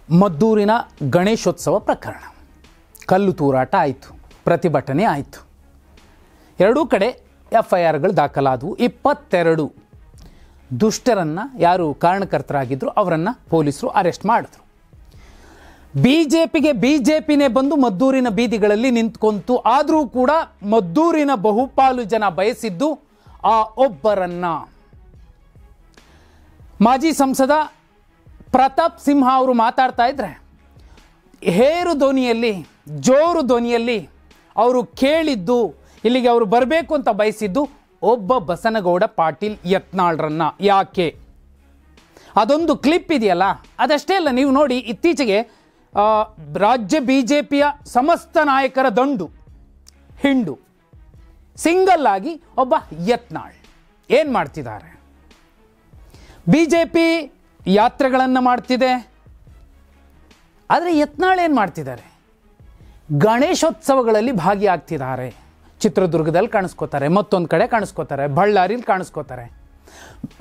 ಮದ್ದೂರಿನ ಗಣೇಶೋತ್ಸವ ಪ್ರಕರಣ, ಕಲ್ಲು ತೂರಾಟ ಆಯಿತು, ಪ್ರತಿಭಟನೆ ಆಯಿತು. ಎರಡೂ ಕಡೆ FIRಗಳು ದಾಖಲಾದವು. 22 ದುಷ್ಟರನ್ನು, ಯಾರು ಕಾರಣಕರ್ತರಾಗಿದ್ದರು ಅವರನ್ನು ಪೊಲೀಸರು ಅರೆಸ್ಟ್ ಮಾಡಿದ್ರು. BJPನೇ ಬಂದು ಮದ್ದೂರಿನ ಬೀದಿಗಳಲ್ಲಿ ನಿಂತ್ಕೊಂತು. ಆದರೂ ಕೂಡ ಮದ್ದೂರಿನ ಬಹುಪಾಲು ಜನ ಬಯಸಿದ್ದು ಆ ಒಬ್ಬರನ್ನ. ಮಾಜಿ ಸಂಸದ ಪ್ರತಾಪ್ ಸಿಂಹ ಅವರು ಮಾತಾಡ್ತಾ ಇದ್ರೆ ಹೇರು ಧ್ವನಿಯಲ್ಲಿ, ಜೋರು ಧ್ವನಿಯಲ್ಲಿ ಅವರು ಕೇಳಿದ್ದು, ಇಲ್ಲಿಗೆ ಅವರು ಬರಬೇಕು ಅಂತ ಬಯಸಿದ್ದು ಒಬ್ಬ ಬಸನಗೌಡ ಪಾಟೀಲ್ ಯತ್ನಾಳ್ರನ್ನ. ಯಾಕೆ? ಅದೊಂದು ಕ್ಲಿಪ್ ಇದೆಯಲ್ಲ, ಅದಷ್ಟೇ ಅಲ್ಲ, ನೀವು ನೋಡಿ, ಇತ್ತೀಚೆಗೆ ರಾಜ್ಯ BJPಯ ಸಮಸ್ತ ನಾಯಕರ ಹಿಂಡು ಸಿಂಗಲ್ ಆಗಿ ಒಬ್ಬ ಯತ್ನಾಳ್ ಏನು ಮಾಡ್ತಿದ್ದಾರೆ? BJP ಯಾತ್ರೆಗಳನ್ನು ಮಾಡ್ತಿದೆ, ಆದರೆ ಯತ್ನಾಳ್ ಏನು ಮಾಡ್ತಿದ್ದಾರೆ? ಗಣೇಶೋತ್ಸವಗಳಲ್ಲಿ ಭಾಗಿಯಾಗ್ತಿದ್ದಾರೆ. ಚಿತ್ರದುರ್ಗದಲ್ಲಿ ಕಾಣಿಸ್ಕೋತಾರೆ, ಮತ್ತೊಂದು ಕಡೆ ಕಾಣಿಸ್ಕೋತಾರೆ, ಬಳ್ಳಾರಿಲಿ ಕಾಣಿಸ್ಕೋತಾರೆ,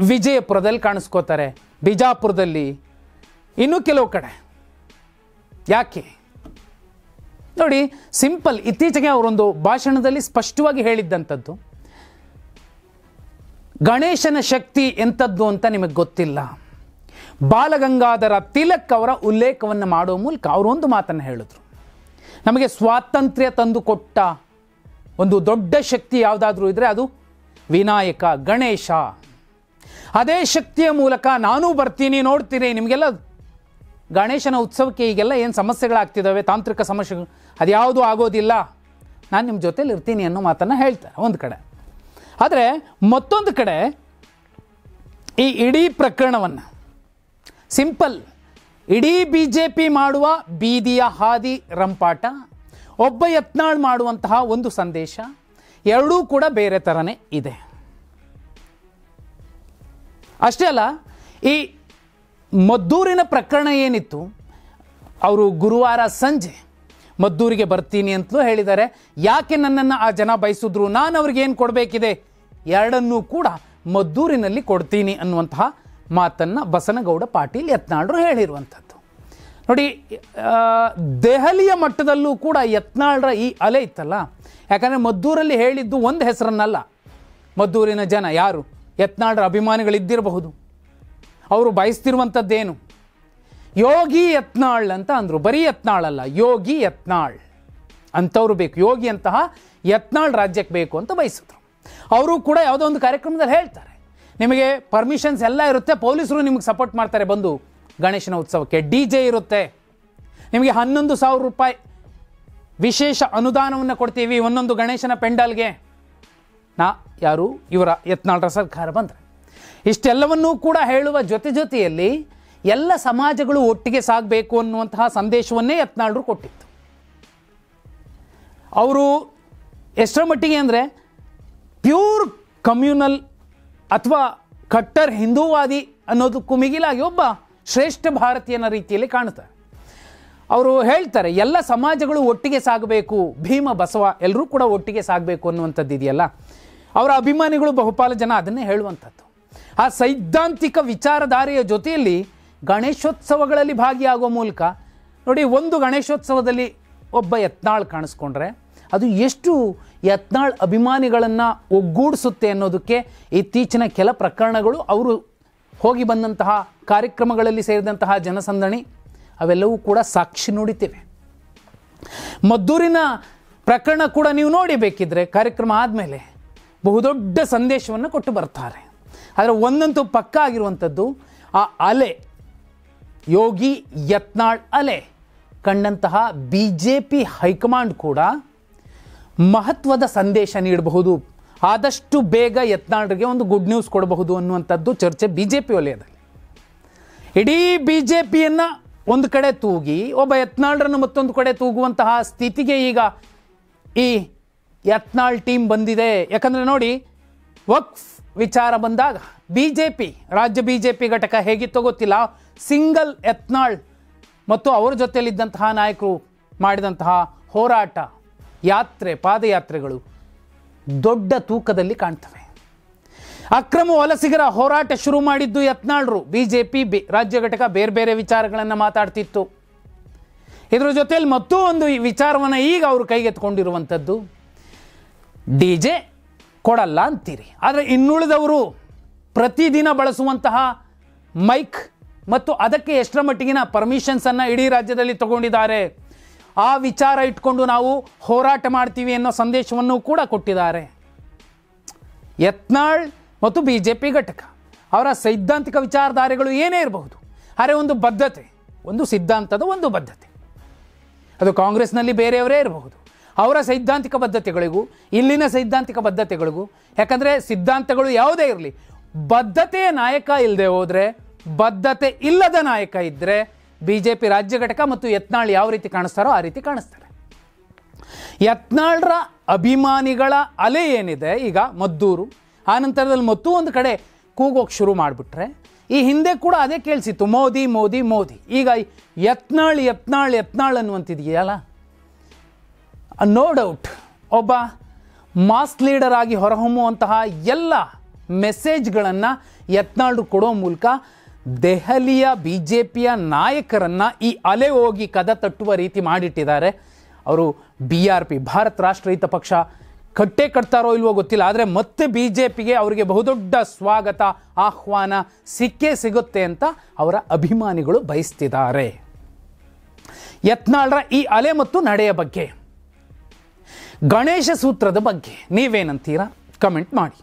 ವಿಜಯಪುರದಲ್ಲಿ ಕಾಣಿಸ್ಕೋತಾರೆ, ಬಿಜಾಪುರದಲ್ಲಿ, ಇನ್ನೂ ಕೆಲವು ಕಡೆ. ಯಾಕೆ ನೋಡಿ, ಸಿಂಪಲ್. ಇತ್ತೀಚೆಗೆ ಅವರೊಂದು ಭಾಷಣದಲ್ಲಿ ಸ್ಪಷ್ಟವಾಗಿ ಹೇಳಿದ್ದಂಥದ್ದು, ಗಣೇಶನ ಶಕ್ತಿ ಎಂಥದ್ದು ಅಂತ ನಿಮಗೆ ಗೊತ್ತಿಲ್ಲ. ಬಾಲಗಂಗಾಧರ ತಿಲಕ್ ಅವರ ಉಲ್ಲೇಖವನ್ನು ಮಾಡುವ ಮೂಲಕ ಅವರು ಒಂದು ಮಾತನ್ನು ಹೇಳಿದ್ರು, ನಮಗೆ ಸ್ವಾತಂತ್ರ್ಯ ತಂದು ಕೊಟ್ಟ ಒಂದು ದೊಡ್ಡ ಶಕ್ತಿ ಯಾವುದಾದ್ರೂ ಇದ್ದರೆ ಅದು ವಿನಾಯಕ, ಗಣೇಶ. ಅದೇ ಶಕ್ತಿಯ ಮೂಲಕ ನಾನೂ ಬರ್ತೀನಿ, ನೋಡ್ತೀನಿ, ನಿಮಗೆಲ್ಲ ಗಣೇಶನ ಉತ್ಸವಕ್ಕೆ ಈಗೆಲ್ಲ ಏನು ಸಮಸ್ಯೆಗಳಾಗ್ತಿದ್ದಾವೆ, ತಾಂತ್ರಿಕ ಸಮಸ್ಯೆಗಳು, ಅದ್ಯಾವುದೂ ಆಗೋದಿಲ್ಲ, ನಾನು ನಿಮ್ಮ ಜೊತೆಲಿ ಇರ್ತೀನಿ ಅನ್ನೋ ಮಾತನ್ನು ಹೇಳ್ತಾರೆ ಒಂದು ಕಡೆ. ಆದರೆ ಮತ್ತೊಂದು ಕಡೆ ಈ ಇಡೀ ಪ್ರಕರಣವನ್ನು ಸಿಂಪಲ್, ಇಡೀ BJP ಮಾಡುವ ಬೀದಿಯ ಹಾದಿ ರಂಪಾಟ, ಒಬ್ಬ ಯತ್ನಾಳ್ ಮಾಡುವಂತಹ ಒಂದು ಸಂದೇಶ, ಎರಡೂ ಕೂಡ ಬೇರೆ ಥರನೇ ಇದೆ. ಅಷ್ಟೇ ಅಲ್ಲ, ಈ ಮದ್ದೂರಿನ ಪ್ರಕರಣ ಏನಿತ್ತು, ಅವರು ಗುರುವಾರ ಸಂಜೆ ಮದ್ದೂರಿಗೆ ಬರ್ತೀನಿ ಅಂತಲೂ ಹೇಳಿದ್ದಾರೆ. ಯಾಕೆ ನನ್ನನ್ನು ಆ ಜನ ಬಯಸಿದ್ರು, ನಾನು ಅವ್ರಿಗೆ ಏನು ಕೊಡಬೇಕಿದೆ, ಎರಡನ್ನೂ ಕೂಡ ಮದ್ದೂರಿನಲ್ಲಿ ಕೊಡ್ತೀನಿ ಅನ್ನುವಂತಹ ಮಾತನ್ನು ಬಸನಗೌಡ ಪಾಟೀಲ್ ಯತ್ನಾಳ್ರು ಹೇಳಿರುವಂಥದ್ದು. ನೋಡಿ, ದೆಹಲಿಯ ಮಟ್ಟದಲ್ಲೂ ಕೂಡ ಯತ್ನಾಳ್ರ ಈ ಅಲೆ ಇತ್ತಲ್ಲ. ಯಾಕಂದರೆ ಮದ್ದೂರಲ್ಲಿ ಹೇಳಿದ್ದು ಒಂದು ಹೆಸರನ್ನಲ್ಲ. ಮದ್ದೂರಿನ ಜನ ಯಾರು ಯತ್ನಾಳ್ರ ಅಭಿಮಾನಿಗಳಿದ್ದಿರಬಹುದು, ಅವರು ಬಯಸ್ತಿರುವಂಥದ್ದೇನು, ಯೋಗಿ ಯತ್ನಾಳ್ ಅಂತ ಅಂದರು. ಬರೀ ಯತ್ನಾಳ್ ಅಲ್ಲ, ಯೋಗಿ ಯತ್ನಾಳ್ ಅಂಥವ್ರು ಬೇಕು, ಯೋಗಿ ಅಂತಹ ಯತ್ನಾಳ್ ರಾಜ್ಯಕ್ಕೆ ಬೇಕು ಅಂತ ಬಯಸಿದ್ರು. ಅವರು ಕೂಡ ಯಾವುದೋ ಒಂದು ಕಾರ್ಯಕ್ರಮದಲ್ಲಿ ಹೇಳ್ತಾರೆ, ನಿಮಗೆ ಪರ್ಮಿಷನ್ಸ್ ಎಲ್ಲ ಇರುತ್ತೆ, ಪೊಲೀಸರು ನಿಮಗೆ ಸಪೋರ್ಟ್ ಮಾಡ್ತಾರೆ, ಬಂದು ಗಣೇಶನ ಉತ್ಸವಕ್ಕೆ DJ ಇರುತ್ತೆ, ನಿಮಗೆ 11,000 ರೂಪಾಯಿ ವಿಶೇಷ ಅನುದಾನವನ್ನು ಕೊಡ್ತೀವಿ ಒಂದೊಂದು ಗಣೇಶನ ಪೆಂಡಲ್ಗೆ, ಯಾರು ಇವರ ಯತ್ನಾಳ್ರ ಸರ್ಕಾರ ಬಂದರೆ. ಇಷ್ಟೆಲ್ಲವನ್ನೂ ಕೂಡ ಹೇಳುವ ಜೊತೆಯಲ್ಲಿ ಎಲ್ಲ ಸಮಾಜಗಳು ಒಟ್ಟಿಗೆ ಸಾಗಬೇಕು ಅನ್ನುವಂತಹ ಸಂದೇಶವನ್ನೇ ಯತ್ನಾಳ್ರು ಕೊಟ್ಟಿತ್ತು. ಅವರು ಎಷ್ಟರ ಮಟ್ಟಿಗೆ ಅಂದರೆ ಪ್ಯೂರ್ ಕಮ್ಯುನಲ್ ಅಥವಾ ಕಟ್ಟರ್ ಹಿಂದೂವಾದಿ ಅನ್ನೋದಕ್ಕೂ ಮಿಗಿಲಾಗಿ ಒಬ್ಬ ಶ್ರೇಷ್ಠ ಭಾರತೀಯನ ರೀತಿಯಲ್ಲಿ ಕಾಣುತ್ತಾರೆ. ಅವರು ಹೇಳ್ತಾರೆ, ಎಲ್ಲ ಸಮಾಜಗಳು ಒಟ್ಟಿಗೆ ಸಾಗಬೇಕು, ಭೀಮ ಬಸವ ಎಲ್ಲರೂ ಕೂಡ ಒಟ್ಟಿಗೆ ಸಾಗಬೇಕು ಅನ್ನುವಂಥದ್ದು ಇದೆಯಲ್ಲ, ಅವರ ಅಭಿಮಾನಿಗಳು ಬಹುಪಾಲು ಜನ ಅದನ್ನೇ ಹೇಳುವಂಥದ್ದು. ಆ ಸೈದ್ಧಾಂತಿಕ ವಿಚಾರಧಾರೆಯ ಜೊತೆಯಲ್ಲಿ ಗಣೇಶೋತ್ಸವಗಳಲ್ಲಿ ಭಾಗಿಯಾಗುವ ಮೂಲಕ ನೋಡಿ, ಒಂದು ಗಣೇಶೋತ್ಸವದಲ್ಲಿ ಒಬ್ಬ ಯತ್ನಾಳ್ ಕಾಣಿಸ್ಕೊಂಡ್ರೆ ಅದು ಎಷ್ಟು ಯತ್ನಾಳ್ ಅಭಿಮಾನಿಗಳನ್ನು ಒಗ್ಗೂಡಿಸುತ್ತೆ ಅನ್ನೋದಕ್ಕೆ ಇತ್ತೀಚಿನ ಕೆಲ ಪ್ರಕರಣಗಳು, ಅವರು ಹೋಗಿ ಬಂದಂತಹ ಕಾರ್ಯಕ್ರಮಗಳಲ್ಲಿ ಸೇರಿದಂತಹ ಜನಸಂದಣಿ ಅವೆಲ್ಲವೂ ಕೂಡ ಸಾಕ್ಷಿ ನುಡಿತಿವೆ. ಮದ್ದೂರಿನ ಪ್ರಕರಣ ಕೂಡ ನೀವು ನೋಡಿಬೇಕಿದ್ರೆ ಕಾರ್ಯಕ್ರಮ ಆದಮೇಲೆ ಬಹುದೊಡ್ಡ ಸಂದೇಶವನ್ನು ಕೊಟ್ಟು ಬರ್ತಾರೆ. ಆದರೆ ಒಂದಂತೂ ಪಕ್ಕ ಆಗಿರುವಂಥದ್ದು, ಆ ಅಲೆ, ಯೋಗಿ ಯತ್ನಾಳ್ ಅಲೆ ಕಂಡಂತಹ BJP ಹೈಕಮಾಂಡ್ ಕೂಡ ಮಹತ್ವದ ಸಂದೇಶ ನೀಡಬಹುದು, ಆದಷ್ಟು ಬೇಗ ಯತ್ನಾಳ್ರಿಗೆ ಒಂದು ಗುಡ್ ನ್ಯೂಸ್ ಕೊಡಬಹುದು ಅನ್ನುವಂಥದ್ದು ಚರ್ಚೆ BJP ವಲಯದಲ್ಲಿ. ಇಡೀ BJPಯನ್ನು ಒಂದು ಕಡೆ ತೂಗಿ ಒಬ್ಬ ಯತ್ನಾಳ್ರನ್ನು ಮತ್ತೊಂದು ಕಡೆ ತೂಗುವಂತಹ ಸ್ಥಿತಿಗೆ ಈಗ ಈ ಯತ್ನಾಳ್ ಟೀಮ್ ಬಂದಿದೆ. ಯಾಕಂದರೆ ನೋಡಿ, ವಕ್ಫ್ ವಿಚಾರ ಬಂದಾಗ BJP ರಾಜ್ಯ BJP ಘಟಕ ಹೇಗಿತ್ತೋ ಗೊತ್ತಿಲ್ಲ, ಸಿಂಗಲ್ ಯತ್ನಾಳ್ ಮತ್ತು ಅವರ ಜೊತೆಯಲ್ಲಿದ್ದಂತಹ ನಾಯಕರು ಮಾಡಿದಂತಹ ಹೋರಾಟ, ಯಾತ್ರೆ, ಪಾದಯಾತ್ರೆಗಳು ದೊಡ್ಡ ತೂಕದಲ್ಲಿ ಕಾಣ್ತವೆ. ಅಕ್ರಮ ವಲಸಿಗರ ಹೋರಾಟ ಶುರು ಮಾಡಿದ್ದು ಯತ್ನಾಳ್ರು. ಬಿಜೆಪಿ ರಾಜ್ಯ ಘಟಕ ಬೇರೆ ಬೇರೆ ವಿಚಾರಗಳನ್ನು ಮಾತಾಡ್ತಿತ್ತು. ಇದರ ಜೊತೆಯಲ್ಲಿ ಮತ್ತೂ ಒಂದು ವಿಚಾರವನ್ನು ಈಗ ಅವರು ಕೈಗೆತ್ಕೊಂಡಿರುವಂಥದ್ದು, DJ ಕೊಡಲ್ಲ ಅಂತೀರಿ, ಆದರೆ ಇನ್ನುಳಿದವರು ಪ್ರತಿದಿನ ಬಳಸುವಂತಹ ಮೈಕ್ ಮತ್ತು ಅದಕ್ಕೆ ಎಷ್ಟರ ಮಟ್ಟಿಗಿನ ಪರ್ಮಿಷನ್ಸನ್ನು ಇಡೀ ರಾಜ್ಯದಲ್ಲಿ ತಗೊಂಡಿದ್ದಾರೆ, ಆ ವಿಚಾರ ಇಟ್ಕೊಂಡು ನಾವು ಹೋರಾಟ ಮಾಡ್ತೀವಿ ಅನ್ನೋ ಸಂದೇಶವನ್ನು ಕೂಡ ಕೊಟ್ಟಿದ್ದಾರೆ. ಯತ್ನಾಳ್ ಮತ್ತು BJP ಘಟಕ ಅವರ ಸೈದ್ಧಾಂತಿಕ ವಿಚಾರಧಾರೆಗಳು ಏನೇ ಇರಬಹುದು, ಆದರೆ ಒಂದು ಬದ್ಧತೆ, ಒಂದು ಸಿದ್ಧಾಂತದ ಒಂದು ಬದ್ಧತೆ, ಅದು ಕಾಂಗ್ರೆಸ್ನಲ್ಲಿ ಬೇರೆಯವರೇ ಇರಬಹುದು, ಅವರ ಸೈದ್ಧಾಂತಿಕ ಬದ್ಧತೆಗಳಿಗೂ ಇಲ್ಲಿನ ಸೈದ್ಧಾಂತಿಕ ಬದ್ಧತೆಗಳಿಗೂ, ಯಾಕಂದರೆ ಸಿದ್ಧಾಂತಗಳು ಯಾವುದೇ ಇರಲಿ, ಬದ್ಧತೆಯ ನಾಯಕ ಇಲ್ಲದೆ ಹೋದರೆ, ಬದ್ಧತೆ ಇಲ್ಲದ ನಾಯಕ ಇದ್ದರೆ BJP ರಾಜ್ಯ ಘಟಕ ಮತ್ತು ಯತ್ನಾಳ್ ಯಾವ ರೀತಿ ಕಾಣಿಸ್ತಾರೋ ಆ ರೀತಿ ಕಾಣಿಸ್ತಾರೆ. ಯತ್ನಾಳ್ರ ಅಭಿಮಾನಿಗಳ ಅಲೆ ಏನಿದೆ ಈಗ ಮದ್ದೂರು, ಆ ನಂತರದಲ್ಲಿ ಮತ್ತೂ ಒಂದು ಕಡೆ ಕೂಗೋಕ್ಕೆ ಶುರು ಮಾಡಿಬಿಟ್ರೆ, ಈ ಹಿಂದೆ ಕೂಡ ಅದೇ ಕೇಳಿಸಿತ್ತು, ಮೋದಿ ಮೋದಿ ಮೋದಿ. ಈಗ ಯತ್ನಾಳ್ ಯತ್ನಾಳ್ ಯತ್ನಾಳ್ ಅನ್ನುವಂತಿದೆಯಲ್ಲ, ನೋ ಡೌಟ್ ಒಬ್ಬ ಮಾಸ್ ಲೀಡರ್ ಆಗಿ ಹೊರಹೊಮ್ಮುವಂತಹ ಎಲ್ಲ ಮೆಸೇಜ್ಗಳನ್ನು ಯತ್ನಾಳ್ರು ಕೊಡೋ ಮೂಲಕ ದೆಹಲಿಯ BJPಯ ನಾಯಕರನ್ನು ಈ ಅಲೆ ಹೋಗಿ ಕದ ತಟ್ಟುವ ರೀತಿ ಮಾಡಿಟ್ಟಿದ್ದಾರೆ. ಅವರು BRP ಭಾರತ ರಾಷ್ಟ್ರ ರಹಿತ ಪಕ್ಷ ಕಟ್ಟೆ ಕಟ್ತಾರೋ ಇಲ್ವೋ ಗೊತ್ತಿಲ್ಲ, ಆದರೆ ಮತ್ತೆ BJPಗೆ ಅವರಿಗೆ ಬಹುದೊಡ್ಡ ಸ್ವಾಗತ ಆಹ್ವಾನ ಸಿಕ್ಕೇ ಸಿಗುತ್ತೆ ಅಂತ ಅವರ ಅಭಿಮಾನಿಗಳು ಬಯಸ್ತಿದ್ದಾರೆ. ಯತ್ನಾಳ್ರ ಈ ಅಲೆ ಮತ್ತು ನಡೆಯ ಬಗ್ಗೆ, ಗಣೇಶ ಸೂತ್ರದ ಬಗ್ಗೆ ನೀವೇನಂತೀರಾ? ಕಮೆಂಟ್ ಮಾಡಿ.